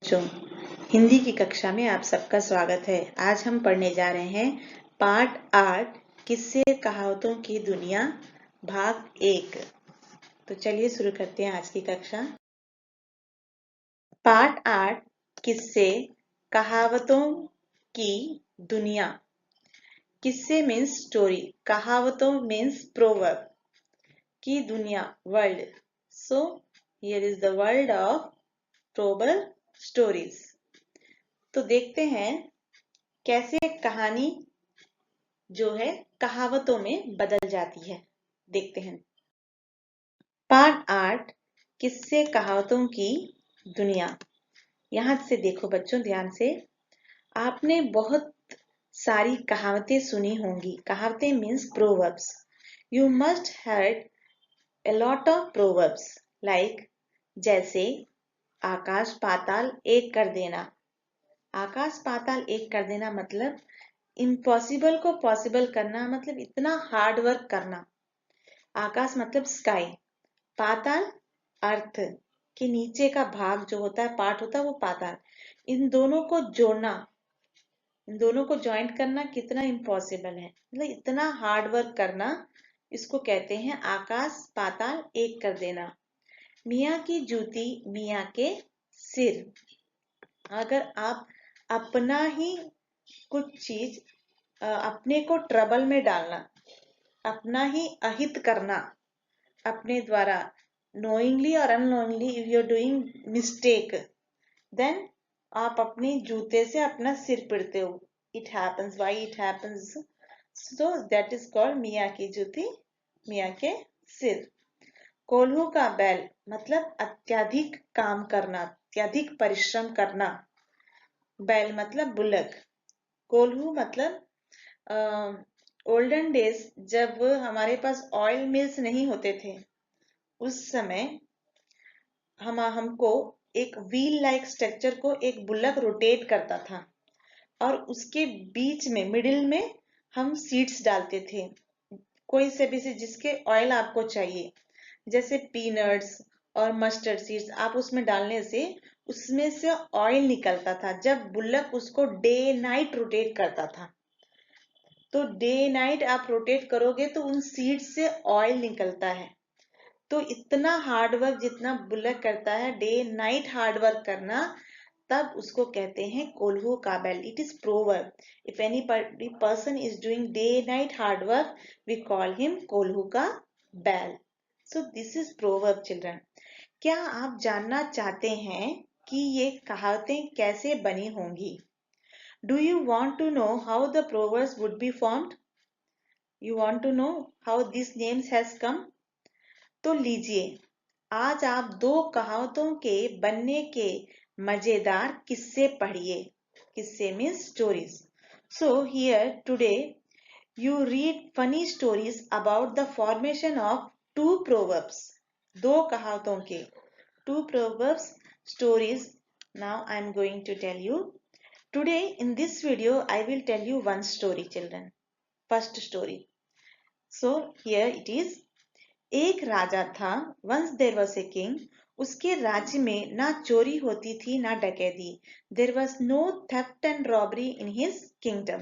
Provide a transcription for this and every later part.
बच्चों, हिंदी की कक्षा में आप सबका स्वागत है। आज हम पढ़ने जा रहे हैं पार्ट 8 किस्से कहावतों की दुनिया भाग 1। तो चलिए शुरू करते हैं आज की कक्षा। पार्ट 8 किस्से कहावतों की दुनिया। किस्से मीन्स स्टोरी, कहावतों मीन्स प्रोवर्ब की दुनिया world. So here is the world of proverb stories. तो देखते हैं कैसे कहानी जो है कहावतों में बदल जाती है। देखते हैं पार्ट 8 किस्से कहावतों की दुनिया। यहां से देखो बच्चों ध्यान से। आपने बहुत सारी कहावतें सुनी होंगी। कहावतें means proverbs. You must heard a lot of proverbs like जैसे आकाश पाताल एक कर देना। आकाश पाताल एक कर देना मतलब इम्पॉसिबल को पॉसिबल करना, मतलब इतना हार्ड वर्क करना। आकाश मतलब स्काई, पाताल अर्थ के नीचे का भाग जो होता है, पार्ट होता है वो पाताल। इन दोनों को जोड़ना, इन दोनों को ज्वाइंट करना कितना इम्पॉसिबल है, मतलब इतना हार्ड वर्क करना, इसको कहते हैं आकाश पाताल एक कर देना। मियाँ की जूती मियाँ के सिर। अगर आप अपना ही कुछ चीज अपने को ट्रबल में डालना, अपना ही अहित करना अपने द्वारा, नोइंगली और unknowingly if you are doing mistake, then आप अपने जूते से अपना सिर पिड़ते हो। It happens, why it happens, so that is called मियाँ की जूती मियाँ के सिर। कोल्हू का बैल मतलब अत्यधिक काम करना, अत्यधिक परिश्रम करना। बैल मतलब बुलक। कोल्हू मतलब ओल्डन डेज जब हमारे पास ऑयल मिल्स नहीं होते थे, उस समय हमको एक व्हील लाइक स्ट्रक्चर को एक बुलक रोटेट करता था और उसके बीच में मिडिल में हम सीड्स डालते थे, कोई से भी जिसके ऑयल आपको चाहिए, जैसे पीनट्स और मस्टर्ड सीड्स आप उसमें डालने से उसमें से ऑयल निकलता था। जब बुलक उसको डे नाइट रोटेट करता था, तो डे नाइट आप रोटेट करोगे तो उन सीड्स से ऑयल निकलता है। तो इतना हार्ड वर्क जितना बुलक करता है, डे नाइट हार्ड वर्क करना, तब उसको कहते हैं कोल्हू का बैल। It is proverb. If any person is doing day night hard work, we call him कोल्हू का बैल। So this is proverb children. क्या आप जानना चाहते हैं कि ये कहावतें कैसे बनी होंगी? Do you want to know how the proverbs would be formed? You want to know how this names has come? तो लीजिए, आज आप दो कहावतों के बनने के मजेदार किस्से पढ़िए। किस्से means stories. So here today you read funny stories about the formation of two proverbs. दो कहावतों के two proverbs stories. Now I am going to tell you. Today in this video I will tell you one story children. First story. So here it is. एक राजा था। Once there was a king. उसके राज्य में ना चोरी होती थी ना डकैती। There was no theft and robbery in his kingdom.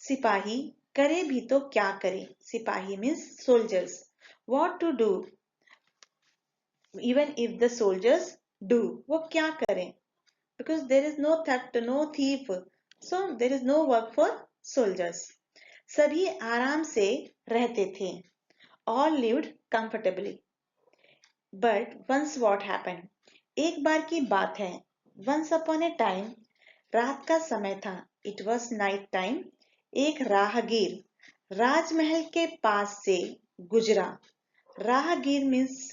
सिपाही करे भी तो क्या करे। सिपाही means soldiers. What to do even if the soldiers do, वो क्या करें, because there is no theft no thief, so there is no work for soldiers. सभी आराम से रहते थे। All lived comfortably. But once what happened, एक बार की बात है। वंस अपॉन ए टाइम, रात का समय था। It was night time. एक राहगीर राजमहल के पास से गुजरा। राहगीर मीन्स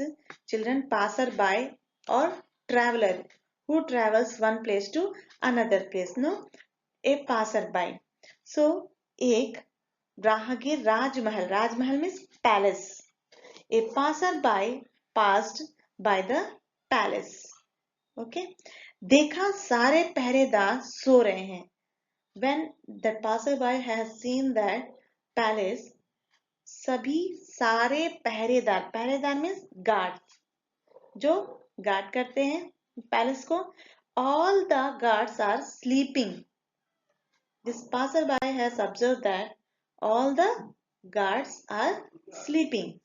चिल्ड्रन पासर बाय और traveller who travels one place to another place, no, a passer by. So एक राहगीर राजमहल, राजमहल means palace, a passer by passed by the palace. Okay, देखा सारे पहरेदार सो रहे हैं। When the passerby has seen that palace, सभी सारे पहरेदार, पहरेदार मीन्स गार्ड, जो गार्ड करते हैं पैलेस को, all the guards are sleeping. This passerby has observed that all the guards are sleeping.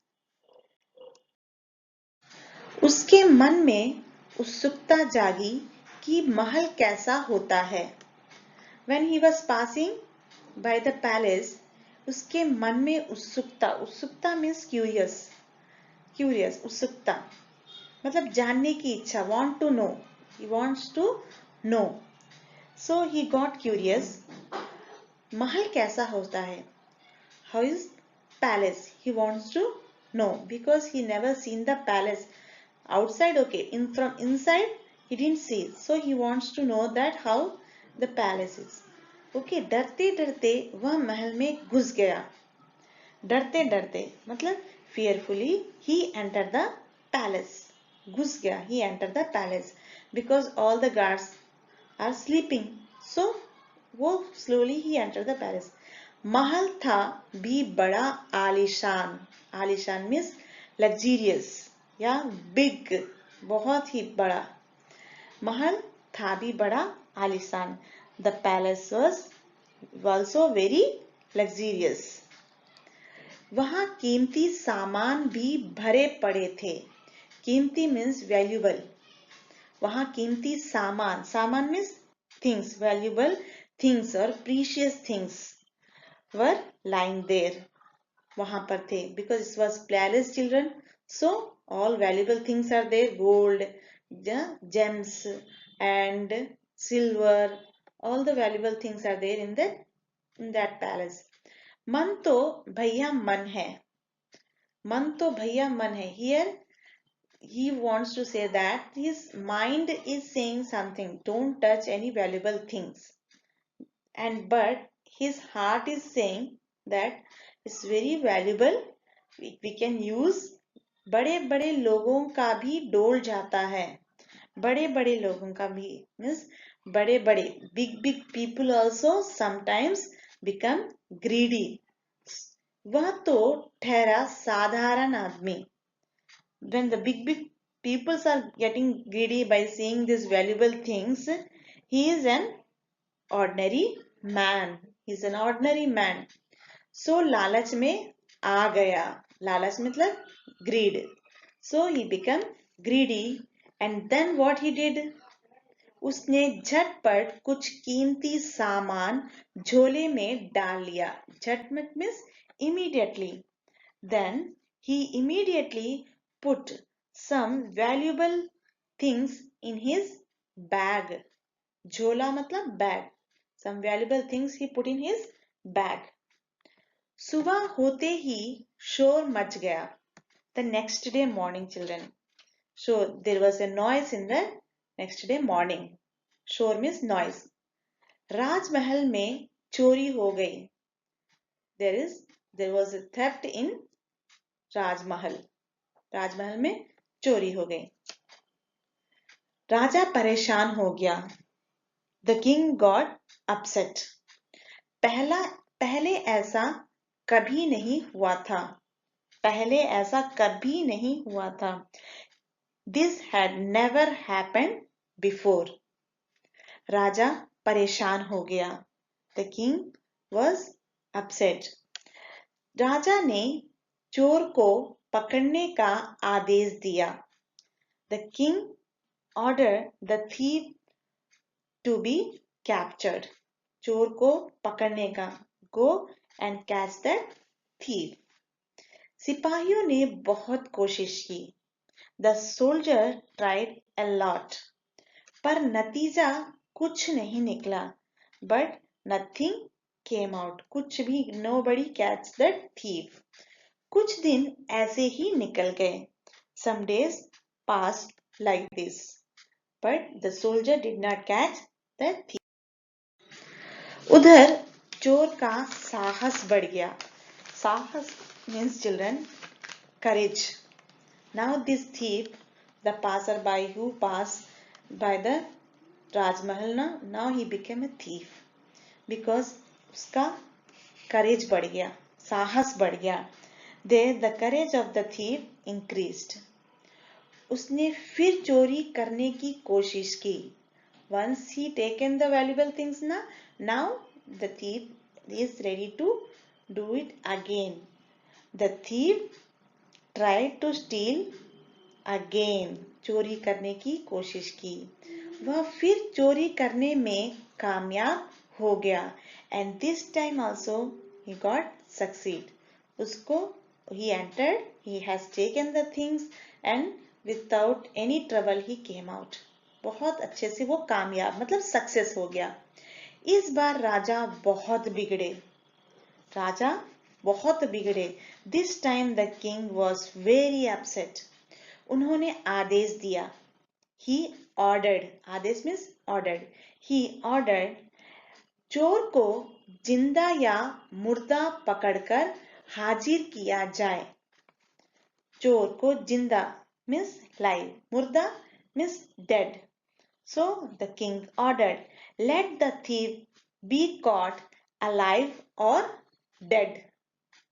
उसके मन में उत्सुकता जागी कि महल कैसा होता है. When he was passing by the palace, उसके मन में उत्सुकता means curious, उत्सुकता मतलब जानने की इच्छा, want to know, he wants to know. So he got curious. महल कैसा होता है? How is palace? He wants to know because he never seen the palace outside. Okay, from inside he didn't see, so he wants to know that how the palace is. Okay, डरते डरते वह महल में घुस गया. डरते डरते मतलब fearfully he entered the palace. घुस गया, he entered the palace because all the guards are sleeping. So वो slowly he entered the palace. महल था भी बड़ा आलीशान. आलीशान मीन्स लग्जीरियस या बिग, बहुत ही बड़ा. महल था भी बड़ा आलीशान. The palace was also very luxurious. वहां कीमती सामान भी भरे पड़े थे. कीमती मीन्स वैल्यूबल. वहां कीमती सामान मीन्स थिंग्स, वैल्यूबल थिंग्स और precious things were lying there. वहां पर थे because it was palace, children, so all valuable things are there. Gold, gems and silver, all the valuable things are there in that palace. मन तो भैया मन है. मन तो भैया मन है. Here he wants to say that his mind is saying something, don't touch any valuable things, and but his heart is saying that it's very valuable, we can use. बड़े बड़े लोगों का भी डोल जाता है. बड़े बड़े लोगों का भी means बड़े बड़े big people also sometimes become greedy. वह तो ठहरा साधारण आदमी. When the big peoples are getting greedy by seeing these valuable things, he is an ordinary man. He is an ordinary man. So लालच में आ गया. लालच मतलब greed. So he became greedy, and then what he did? उसने झटपट कुछ कीमती सामान झोले में डाल लिया. झटपट means immediately. Then he immediately put some valuable things in his bag. झोला मतलब bag. Some valuable things he put in his bag. सुबह होते ही शोर मच गया. The next day morning, children. So there was a noise in the next day morning. शोर means noise. राजमहल में चोरी हो गई. There was a theft in राजमहल. राजमहल में चोरी हो गई. राजा परेशान हो गया. The king got upset. पहले ऐसा कभी नहीं हुआ था. पहले ऐसा कभी नहीं हुआ था. This had never happened before. राजा परेशान हो गया. The king was upset. राजा ने चोर को पकड़ने का आदेश दिया. The king ordered the thief to be captured. चोर को पकड़ने का. Go and catch that thief. सिपाहियों ने बहुत कोशिश की. The soldier tried a lot. पर नतीजा कुछ नहीं निकला. But nothing came out. कुछ भी, nobody catch that thief. कुछ दिन ऐसे ही निकल गए. Some days passed like this. But the soldier did not catch the thief. उधर चोर का साहस बढ़ गया. साहस means, children, courage. Now this thief, the passerby who passed by the Rajmahal, now he became a thief because उसका courage बढ़ गया, साहस बढ़ गया. There the courage of the thief increased. उसने फिर चोरी करने की कोशिश की. Once he taken the valuable things, now the thief is ready to do it again. The thief tried to steal again. चोरी करने की कोशिश की. वह फिर चोरी करने में कामयाब हो गया. And this time also he got succeed. उसको he entered, he has taken the things and without any trouble he came out. बहुत अच्छे से वो कामयाब मतलब सक्सेस हो गया. इस बार राजा बहुत बिगड़े. राजा बहुत बिगड़े. This time the king was very upset. उन्होंने आदेश दिया. He ordered. Adesh means ordered. He ordered. चोर को जिंदा या मुर्दा पकड़कर हाजिर किया जाए. चोर को जिंदा means live, मुर्दा means dead. So the king ordered, let the thief be caught alive or dead.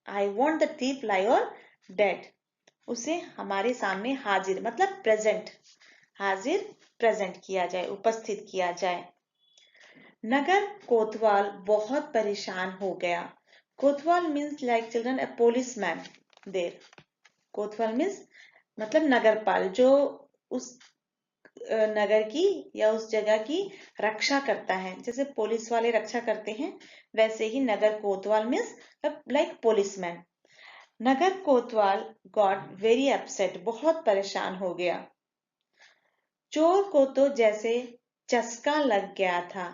I want the thief alive or dead. उसे हमारे सामने हाजिर मतलब प्रेजेंट, हाजिर प्रेजेंट किया जाए, उपस्थित किया जाए. नगर कोतवाल बहुत परेशान हो गया. कोतवाल means like children a policeman there. Kotwal means मतलब नगरपाल, जो उस नगर की या उस जगह की रक्षा करता है. जैसे पुलिस वाले रक्षा करते हैं वैसे ही नगर कोतवाल means like policeman. नगर कोतवाल got very upset, बहुत परेशान हो गया. चोर को तो जैसे चस्का लग गया था.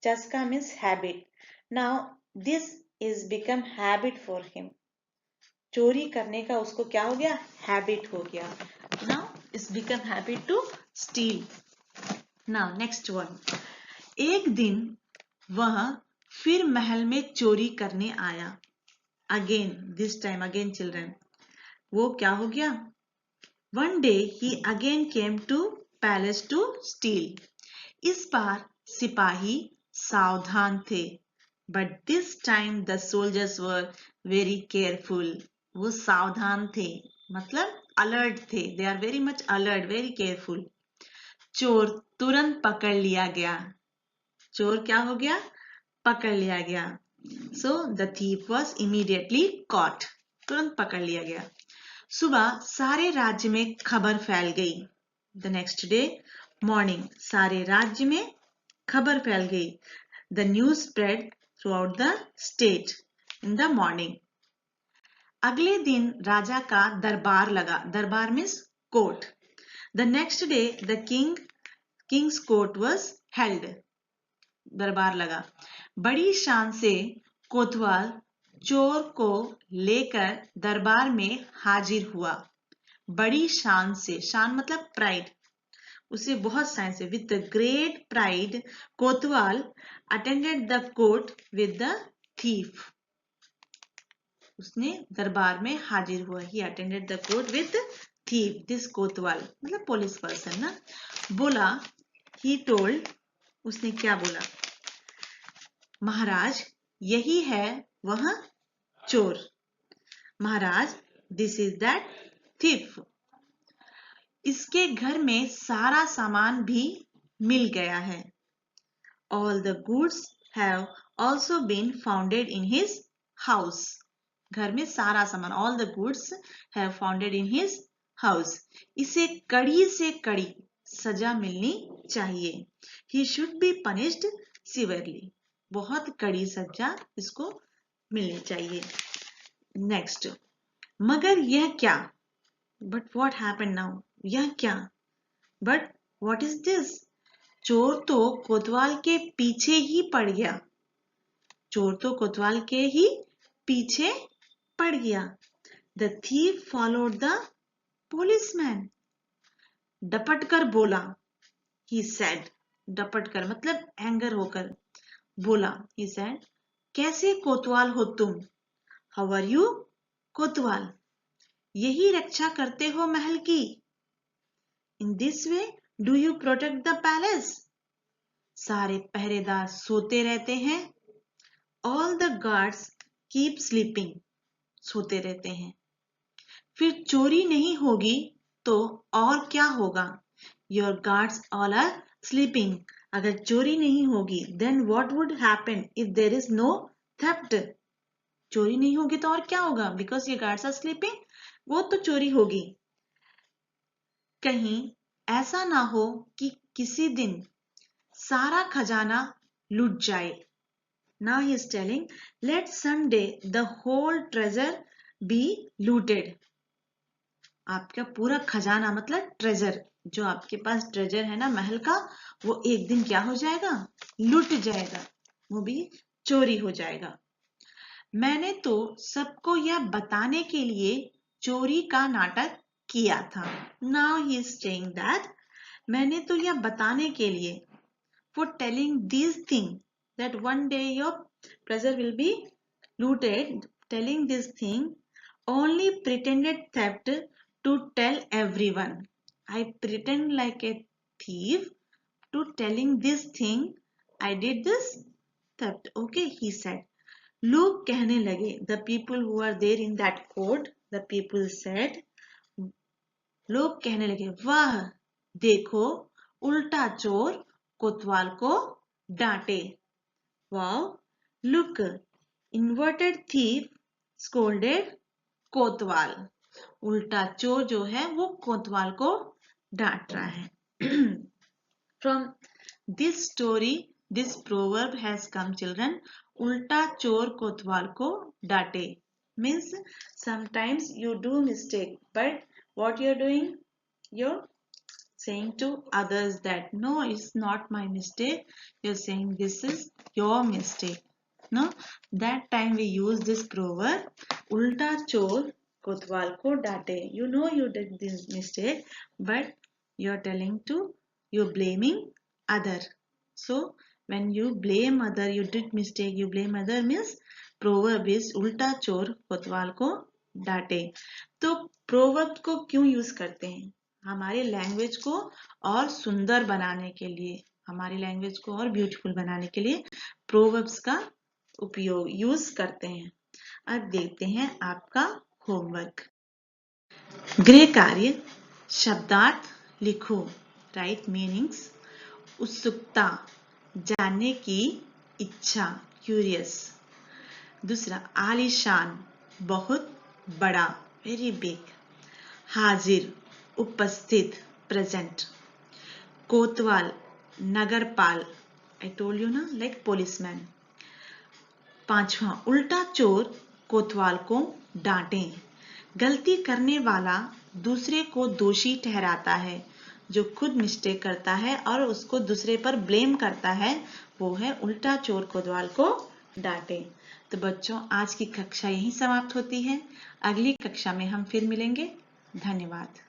चस्का means habit. Now this is become habit for him. चोरी करने का उसको क्या हो गया? हैबिट हो गया. Now it's become habit to steal. Now next one. एक दिन वह फिर महल में चोरी करने आया. Again, this time again children. वो क्या हो गया? One day he again came to palace to steal. इस बार सिपाही सावधान थे. But this time the soldiers were very careful. वो सावधान थे मतलब अलर्ट थे. They are very much alert, very careful. चोर तुरंत पकड़ लिया गया. चोर क्या हो गया? पकड़ लिया गया. So the thief was immediately caught. तुरंत पकड़ लिया गया. सुबह सारे राज्य में खबर फैल गई. The next day morning, सारे राज्य में खबर फैल गई. The news spread throughout the state in the morning. अगले दिन राजा का दरबार लगा. दरबार means court. The next day the king's court was held. दरबार लगा. बड़ी शान से कोतवाल चोर को लेकर दरबार में हाजिर हुआ. बड़ी शान से, शान मतलब प्राइड, उसे बहुत शान से. With the great pride Kotwal attended the court with the thief. उसने दरबार में हाजिर हुआ. He attended the court with thief. This कोतवाल मतलब पुलिस पर्सन ना. बोला, ही टोल्ड, उसने क्या बोला? महाराज, यही है वह चोर. महाराज, दिस इज दैट थीफ. इसके घर में सारा सामान भी मिल गया है. All the goods have also been founded in his house. घर में सारा सामान, all the goods have founded in his house. इसे कड़ी से कड़ी सजा मिलनी चाहिए. He should be punished severely. बहुत कड़ी सजा इसको मिलनी चाहिए. Next. मगर यह क्या? But what happened now? यह क्या? But what is this? चोर तो कोतवाल के पीछे ही पड़ गया. चोर तो कोतवाल के ही पीछे पड़ गया. The thief followed the policeman. डपट कर बोला. He said. डपट कर मतलब एंगर होकर बोला. He said, कैसे कोतवाल हो तुम? How are you, कोतवाल? यही रक्षा करते हो महल की? In this way do you protect the palace? सारे पहरेदार सोते रहते हैं. All the guards keep sleeping. सोते रहते हैं. फिर चोरी नहीं होगी तो और क्या होगा? Your guards all are sleeping. अगर चोरी नहीं होगी then what would happen if there is no theft? चोरी नहीं होगी तो और क्या होगा? बिकॉज ये गार्ड्स आर स्लीपिंग, वो तो चोरी होगी। कहीं ऐसा ना हो कि किसी दिन सारा खजाना लूट जाए। Now he is telling, let someday the whole treasure be looted. आपका पूरा खजाना मतलब ट्रेजर, जो आपके पास ट्रेजर है ना महल का, वो एक दिन क्या हो जाएगा? लूट जाएगा, वो भी चोरी हो जाएगा। मैंने तो सबको यह बताने के लिए चोरी का नाटक किया था। Now he is saying that, मैंने तो यह बताने के लिए, for telling these things, that one day your treasure will be looted, telling this thing, only pretended theft to tell everyone. I pretend like a thief to telling this thing, I did this theft. Okay, he said. लोग कहने लगे, the people who are there in that court, the people said, लोग कहने लगे, वाह देखो उल्टा चोर कोतवाल को डांटे। Wow look, inverted thief scolded कोतवाल। उल्टा चोर जो है वो कोतवाल को डांट रहा है। From this story this proverb has come children, उल्टा चोर कोतवाल को डांटे means sometimes you do mistake, but what you're doing, you're saying to others that no, it's not my mistake, you're saying this is your mistake. No, that time we use this proverb ulta chor kotwal ko date. You know you did this mistake, but you're telling to, you're blaming other. So when you blame other, you did mistake, you blame other means proverb is उल्टा चोर कोतवाल को डांटे। तो proverb को क्यों use करते हैं? हमारी लैंग्वेज को और सुंदर बनाने के लिए, हमारी लैंग्वेज को और ब्यूटीफुल बनाने के लिए प्रोवर्ब्स का उपयोग यूज करते हैं। अब देखते हैं आपका होमवर्क। गृह कार्य, शब्दार्थ लिखो, राइट मीनिंग्स। उत्सुकता, जानने की इच्छा, क्यूरियस। दूसरा आलीशान, बहुत बड़ा, वेरी बिग। हाजिर, उपस्थित, present. Kotwal, नगरपाल, I told you ना, लाइक पुलिसमैन। पांचवा उल्टा चोर कोतवाल को डांटे। गलती करने वाला दूसरे को दोषी ठहराता है, जो खुद मिस्टेक करता है और उसको दूसरे पर ब्लेम करता है, वो है उल्टा चोर कोतवाल को डांटे। तो बच्चों आज की कक्षा यहीं समाप्त होती है। अगली कक्षा में हम फिर मिलेंगे। धन्यवाद।